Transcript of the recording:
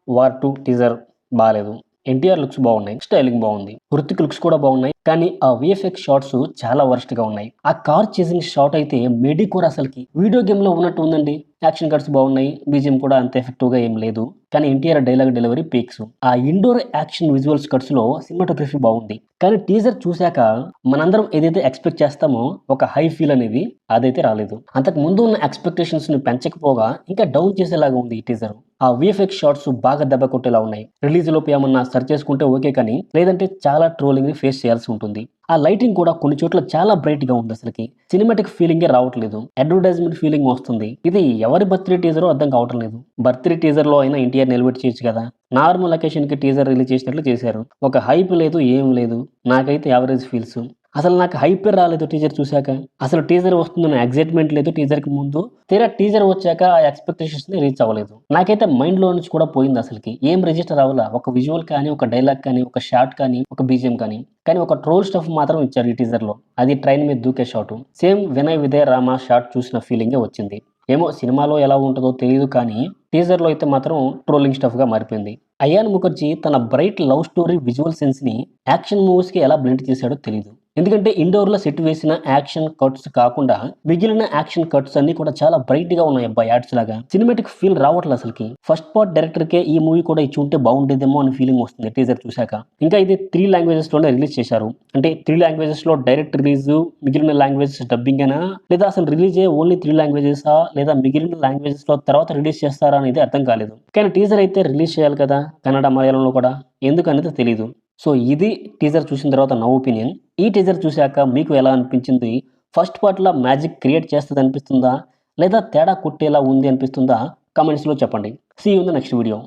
War 2 teaser బాలేదు. NTR looks బాగున్నాయి, styling బాగుంది, హృతిక్ లుక్స్ కూడా బాగున్నాయి. కానీ ఆ విఎఫ్ఎక్స్ షాట్స్ చాలా వర్స్ట్ గా ఉన్నాయి. ఆ కార్ చేసింగ్ షాట్ అయితే మెడికోర్ అసలుకి వీడియో గేమ్ లో ఉన్నట్టు ఉందండి. యాక్షన్ కట్స్ బాగున్నాయి, బీజిఎం కూడా అంత ఎఫెక్టివ్ గా ఏం లేదు. కానీ ఎన్టీఆర్ డైలాగ్ డెలివరీ పీక్స్. ఆ ఇండోర్ యాక్షన్ విజువల్స్ కట్స్ లో సినిమాటోగ్రఫీ బాగుంది. కానీ టీజర్ చూశాక మనందరం ఏదైతే ఎక్స్పెక్ట్ చేస్తామో ఒక హై ఫీల్ అనేది అదైతే రాలేదు. అంతకు ముందు ఉన్న ఎక్స్పెక్టేషన్స్ ని పెంచకపోగా ఇంకా డౌన్ చేసేలాగా ఉంది ఈ టీజర్. ఆ విఎఫ్ఎక్స్ షాట్స్ బాగా దెబ్బ కొట్టేలా ఉన్నాయి. రిలీజ్ లోపు ఏమన్నా సర్చ్ చేసుకుంటే ఓకే, కానీ లేదంటే చాలా ట్రోలింగ్ ని ఫేస్ చేయాల్సి ఉంటుంది. ఆ లైటింగ్ కూడా కొన్ని చోట్ల చాలా బ్రైట్ గా ఉంది. అసలుకి సినిమాటిక్ ఫీలింగే రావట్లేదు, అడ్వర్టైజ్మెంట్ ఫీలింగ్ వస్తుంది. ఇది ఎవరి బర్త్డే టీజరో అర్థం కావటం లేదు. బర్త్డే టీజర్ లో అయినా ఎన్టీఆర్ నిలబెట్టి చేయొచ్చు కదా. నార్మల్ అకేషన్ కి టీజర్ రిలీజ్ చేసినట్లు చేశారు. ఒక హైప్ లేదు, ఏం లేదు. నాకైతే యావరేజ్ ఫీల్స్. అసలు నాకు హైపే రాలేదు టీజర్ చూశాక. అసలు టీజర్ వస్తుందన్న ఎగ్జైట్మెంట్ లేదు టీజర్ కి ముందు. తీరా టీజర్ వచ్చాక ఆ ఎక్స్పెక్టేషన్స్ ని రీచ్ అవ్వలేదు. నాకైతే మైండ్ లో నుంచి కూడా పోయింది. అసలుకి ఏం రిజిస్టర్ అవ్వాలా. ఒక విజువల్ కానీ, ఒక డైలాగ్ కానీ, ఒక షాట్ కానీ, ఒక బీజిఎం కానీ. కానీ ఒక ట్రోల్ స్టఫ్ మాత్రం ఇచ్చారు ఈ టీజర్ లో. అది ట్రైన్ మీద దూకే shot. Same Vinay Vijay Rama shot చూసిన ఫీలింగే వచ్చింది. ఏమో సినిమాలో ఎలా ఉంటుందో తెలియదు, కానీ టీజర్ లో అయితే మాత్రం ట్రోలింగ్ స్టఫ్ గా మారిపోయింది. అయాన్ ముఖర్జీ తన bright love story visual sense ని యాక్షన్ మూవీస్ కి ఎలా బ్లెండ్ చేశాడో తెలియదు. ఎందుకంటే ఇండోర్ లో సెట్ వేసిన యాక్షన్ కట్స్ కాకుండా మిగిలిన యాక్షన్ కట్స్ అన్ని కూడా చాలా బ్రైట్ గా ఉన్నాయి. అబ్బాయి యాడ్స్ లాగా సినిమాటిక్ ఫీల్ రావట్లేదు అసలుకి. ఫస్ట్ పార్ట్ డైరెక్టర్ కే ఈ మూవీ కూడా ఇచ్చి ఉంటే బాగుండేదేమో అని ఫీలింగ్ వస్తుంది టీజర్ చూశాక. ఇంకా ఇది 3 లాంగ్వేజెస్ లోనే రిలీజ్ చేశారు. అంటే 3 లాంగ్వేజెస్ లో డైరెక్ట్ రిలీజ్, మిగిలిన లాంగ్వేజెస్ డబ్బింగ్ అయినా, లేదా అసలు రిలీజ్ ఓన్లీ 3 లాంగ్వేజెస్ లేదా మిగిలిన లాంగ్వేజెస్ లో తర్వాత రిలీజ్ చేస్తారా అనేది అర్థం కాలేదు. కానీ టీజర్ అయితే రిలీజ్ చేయాలి కదా కన్నడ, మలయాళంలో కూడా. ఎందుకు అనేది తెలియదు. సో ఇది టీజర్ చూసిన తర్వాత నా ఒపీనియన్. ఈ టీజర్ చూశాక మీకు ఎలా అనిపించింది? ఫస్ట్ పార్ట్‌లా మ్యాజిక్ క్రియేట్ చేస్తది అనిపిస్తుందా? లేదా తేడా కొట్టేలా ఉంది అనిపిస్తుందా? కామెంట్స్‌లో చెప్పండి. See you in the next video.